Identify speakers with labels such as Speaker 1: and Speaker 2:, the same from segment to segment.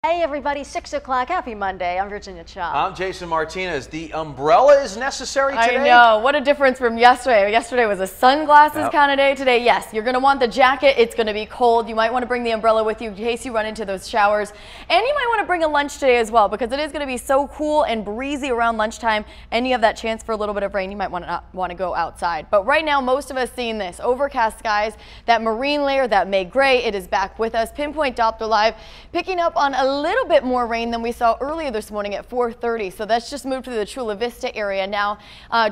Speaker 1: Hey everybody, 6 o'clock. Happy Monday. I'm Virginia Chop.
Speaker 2: I'm Jason Martinez. The umbrella is necessary today?
Speaker 3: I know. What a difference from yesterday. Yesterday was a sunglasses kind of day. Today, yes, you're going to want the jacket. It's going to be cold. You might want to bring the umbrella with you in case you run into those showers. And you might want to bring a lunch today as well, because it is going to be so cool and breezy around lunchtime, and you have that chance for a little bit of rain. You might not want to go outside. But right now, most of us seeing this overcast skies, that marine layer, that May gray, it is back with us. Pinpoint Doppler Live picking up on a little bit more rain than we saw earlier this morning at 4:30. So that's just moved to the Chula Vista area now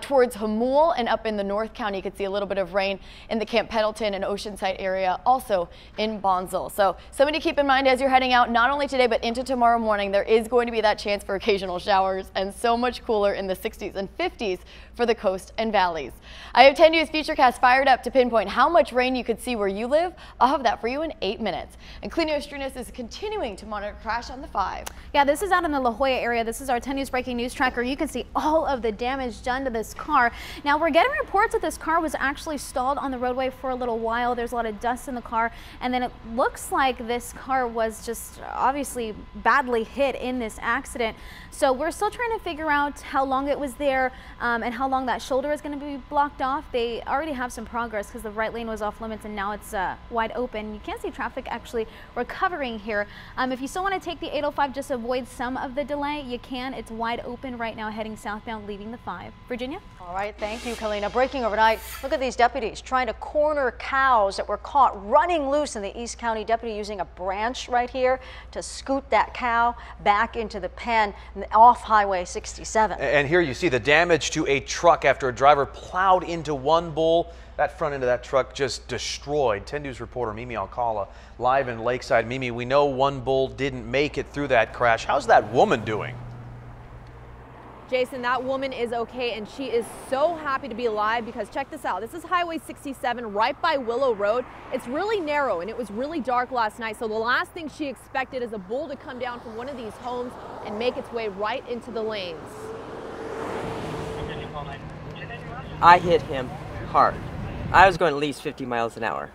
Speaker 3: towards Hamul and up in the North County. You can see a little bit of rain in the Camp Pendleton and Oceanside area, also in Bonsall. So something to keep in mind as you're heading out, not only today but into tomorrow morning. There is going to be that chance for occasional showers and so much cooler in the 60s and 50s for the coast and valleys. I have 10 News Futurecast fired up to pinpoint how much rain you could see where you live. I'll have that for you in 8 minutes. And Clean Air Streetness is continuing to monitor crash on the 5.
Speaker 4: Yeah, this is out in the La Jolla area. This is our 10 News breaking news tracker. You can see all of the damage done to this car. Now, we're getting reports that this car was actually stalled on the roadway for a little while. There's a lot of dust in the car, and then it looks like this car was just obviously badly hit in this accident. So we're still trying to figure out how long it was there and how long that shoulder is going to be blocked off. They already have some progress because the right lane was off limits and now it's wide open. You can't see traffic actually recovering here. If you still want to take the 805, just avoid some of the delay, you can. It's wide open right now heading southbound, leaving the 5. Virginia?
Speaker 1: All right, thank you, Kalina. Breaking overnight, look at these deputies trying to corner cows that were caught running loose in the East County. Deputy using a branch right here to scoot that cow back into the pen off Highway 67.
Speaker 2: And here you see the damage to a truck after a driver plowed into one bull. That front end of that truck just destroyed. 10 News reporter Mimi Alcala live in Lakeside. Mimi, we know one bull didn't make it through that crash. How's that woman doing?
Speaker 5: Jason, that woman is okay, and she is so happy to be alive because check this out. This is Highway 67 right by Willow Road. It's really narrow and it was really dark last night. So the last thing she expected is a bull to come down from one of these homes and make its way right into the lanes.
Speaker 6: I hit him hard. I was going at least 50 miles an hour.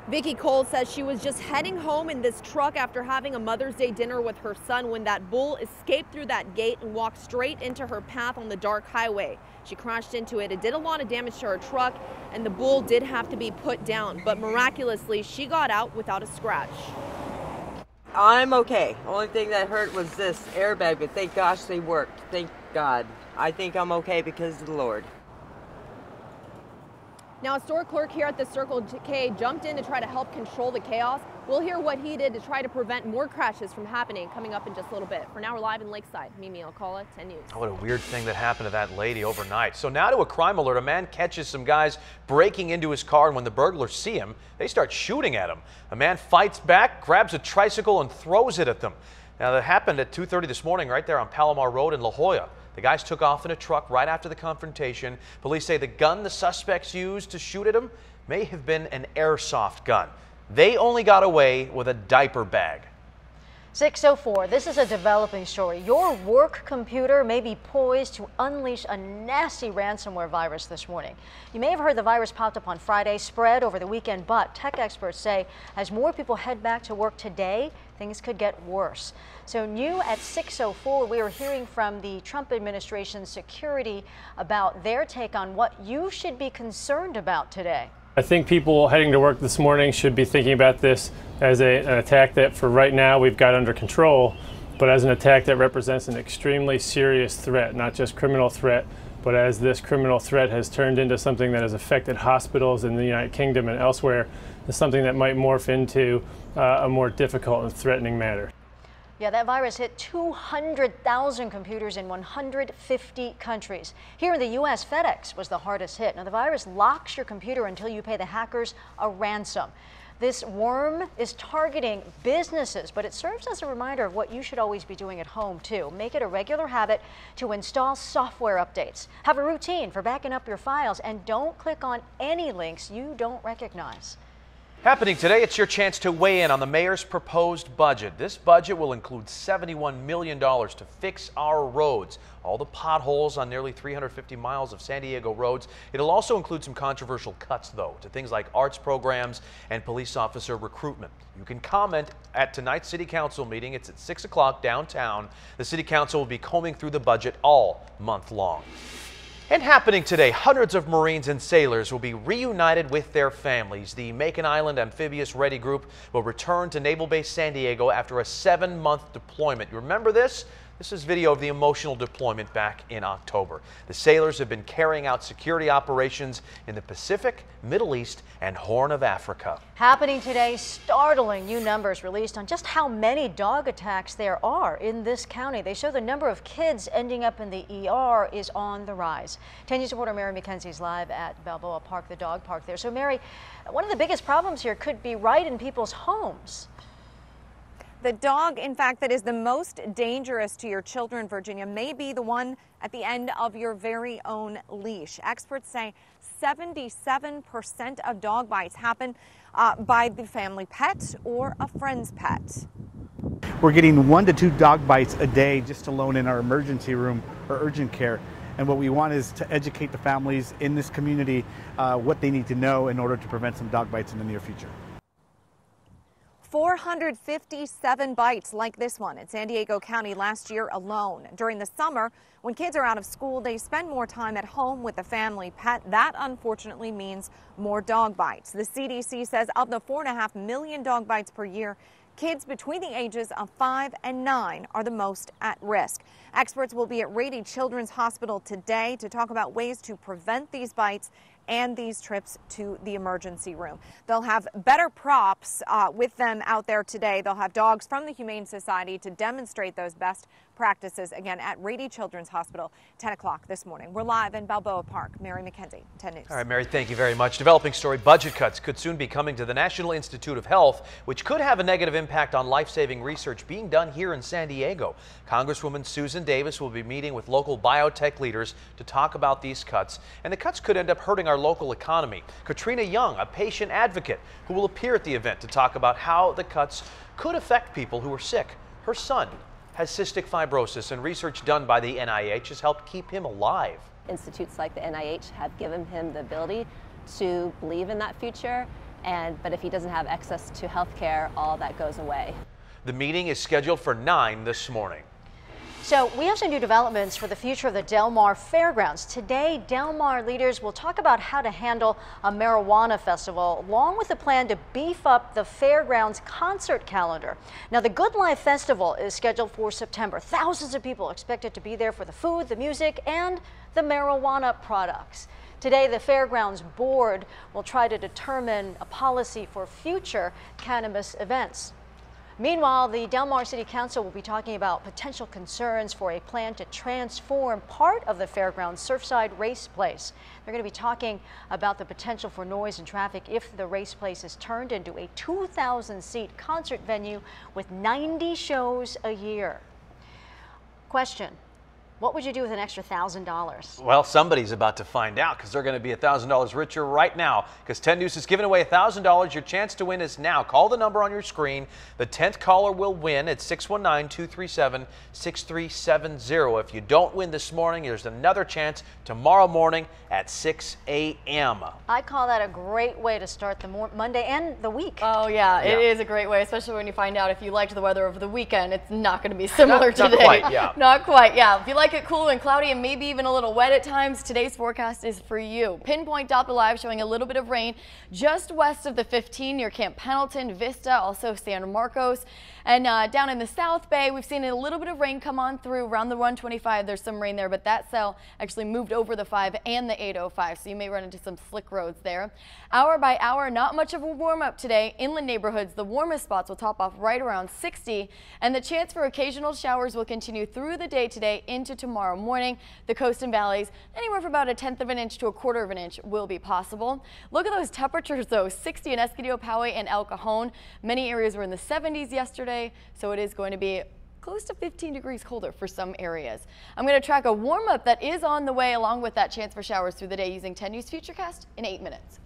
Speaker 5: Vicky Cole says she was just heading home in this truck after having a Mother's Day dinner with her son when that bull escaped through that gate and walked straight into her path on the dark highway. She crashed into it. It did a lot of damage to her truck, and the bull did have to be put down, but miraculously she got out without a scratch.
Speaker 6: I'm okay. Only thing that hurt was this airbag, but thank gosh they worked. Thank God. I think I'm okay because of the Lord.
Speaker 5: Now, a store clerk here at the Circle K jumped in to try to help control the chaos. We'll hear what he did to try to prevent more crashes from happening coming up in just a little bit. For now, we're live in Lakeside. Mimi Alcala, 10 News.
Speaker 2: Oh, what a weird thing that happened to that lady overnight. So now to a crime alert. A man catches some guys breaking into his car, and when the burglars see him, they start shooting at him. A man fights back, grabs a tricycle, and throws it at them. Now, that happened at 2:30 this morning right there on Palomar Road in La Jolla. The guys took off in a truck right after the confrontation. Police say the gun the suspects used to shoot at him may have been an airsoft gun. They only got away with a diaper bag.
Speaker 1: 6:04, this is a developing story. Your work computer may be poised to unleash a nasty ransomware virus this morning. You may have heard the virus popped up on Friday, spread over the weekend, but tech experts say as more people head back to work today, things could get worse. So new at 6:04, we are hearing from the Trump administration's security about their take on what you should be concerned about today.
Speaker 7: I think people heading to work this morning should be thinking about this as an attack that for right now we've got under control, but as an attack that represents an extremely serious threat, not just criminal threat, but as this criminal threat has turned into something that has affected hospitals in the United Kingdom and elsewhere, is something that might morph into a more difficult and threatening matter.
Speaker 1: Yeah, that virus hit 200,000 computers in 150 countries. Here in the U.S., FedEx was the hardest hit. Now, the virus locks your computer until you pay the hackers a ransom. This worm is targeting businesses, but it serves as a reminder of what you should always be doing at home, too. Make it a regular habit to install software updates. Have a routine for backing up your files, and don't click on any links you don't recognize.
Speaker 2: Happening today, it's your chance to weigh in on the mayor's proposed budget. This budget will include $71 million to fix our roads, all the potholes on nearly 350 miles of San Diego roads. It'll also include some controversial cuts, though, to things like arts programs and police officer recruitment. You can comment at tonight's City Council meeting. It's at 6 o'clock downtown. The City Council will be combing through the budget all month long. And happening today, hundreds of Marines and sailors will be reunited with their families. The Macon Island Amphibious Ready Group will return to Naval Base San Diego after a 7-month deployment. You remember this? This is video of the emotional deployment back in October. The sailors have been carrying out security operations in the Pacific, Middle East, and Horn of Africa.
Speaker 1: Happening today, startling new numbers released on just how many dog attacks there are in this county. They show the number of kids ending up in the ER is on the rise. 10 News reporter Mary McKenzie is live at Balboa Park, the dog park there. So Mary, one of the biggest problems here could be right in people's homes.
Speaker 5: The dog, in fact, that is the most dangerous to your children, Virginia, may be the one at the end of your very own leash. Experts say 77% of dog bites happen by the family pet or a friend's pet.
Speaker 8: We're getting 1 to 2 dog bites a day just alone in our emergency room or urgent care. And what we want is to educate the families in this community what they need to know in order to prevent some dog bites in the near future.
Speaker 5: 457 bites like this one in San Diego County last year alone. During the summer, when kids are out of school, they spend more time at home with the family pet. That unfortunately means more dog bites. The CDC says of the 4.5 million dog bites per year, kids between the ages of 5 and 9 are the most at risk. Experts will be at Rady Children's Hospital today to talk about ways to prevent these bites and these trips to the emergency room. They'll have better props with them out there today. They'll have dogs from the Humane Society to demonstrate those best practices, again, at Rady Children's Hospital, 10 o'clock this morning. We're live in Balboa Park. Mary McKenzie, 10 News.
Speaker 2: All right, Mary, thank you very much. Developing story, budget cuts could soon be coming to the National Institute of Health, which could have a negative impact on life-saving research being done here in San Diego. Congresswoman Susan Davis will be meeting with local biotech leaders to talk about these cuts, and the cuts could end up hurting our local economy. Katrina Young, a patient advocate who will appear at the event to talk about how the cuts could affect people who are sick. Her son has cystic fibrosis, and research done by the NIH has helped keep him alive.
Speaker 9: Institutes like the NIH have given him the ability to believe in that future, but if he doesn't have access to health care, all that goes away.
Speaker 2: The meeting is scheduled for 9 this morning.
Speaker 1: So we have some new developments for the future of the Del Mar Fairgrounds. Today, Del Mar leaders will talk about how to handle a marijuana festival, along with a plan to beef up the fairgrounds concert calendar. Now, the Good Life Festival is scheduled for September. Thousands of people expected to be there for the food, the music, and the marijuana products. Today, the Fairgrounds Board will try to determine a policy for future cannabis events. Meanwhile, the Del Mar City Council will be talking about potential concerns for a plan to transform part of the fairgrounds Surfside Race Place. They're going to be talking about the potential for noise and traffic if the race place is turned into a 2,000-seat concert venue with 90 shows a year. Question: what would you do with an extra $1,000?
Speaker 2: Well, somebody's about to find out, because they're going to be $1,000 richer right now, because 10 News is giving away $1,000. Your chance to win is now. Call the number on your screen. The 10th caller will win at 619-237-6370. If you don't win this morning, there's another chance tomorrow morning at 6 a.m.
Speaker 1: I call that a great way to start the Monday and the week.
Speaker 3: Oh, yeah, it is a great way, especially when you find out if you liked the weather over the weekend. It's not going to be similar today.
Speaker 2: Not quite, yeah.
Speaker 3: Not quite, yeah. If you like it cool and cloudy and maybe even a little wet at times, today's forecast is for you. Pinpoint Doppler Live showing a little bit of rain just west of the 15 near Camp Pendleton, Vista, also San Marcos. And down in the South Bay, we've seen a little bit of rain come on through around the 125. There's some rain there, but that cell actually moved over the 5 and the 805, so you may run into some slick roads there. Hour by hour, not much of a warm up today. Inland neighborhoods, the warmest spots will top off right around 60, and the chance for occasional showers will continue through the day today into tomorrow morning. The coast and valleys, anywhere from about 1/10 of an inch to 1/4 of an inch will be possible. Look at those temperatures though, 60 in Escondido, Poway, and El Cajon. Many areas were in the 70s yesterday, so it is going to be close to 15 degrees colder for some areas. I'm going to track a warm up that is on the way along with that chance for showers through the day using 10 News Futurecast in 8 minutes.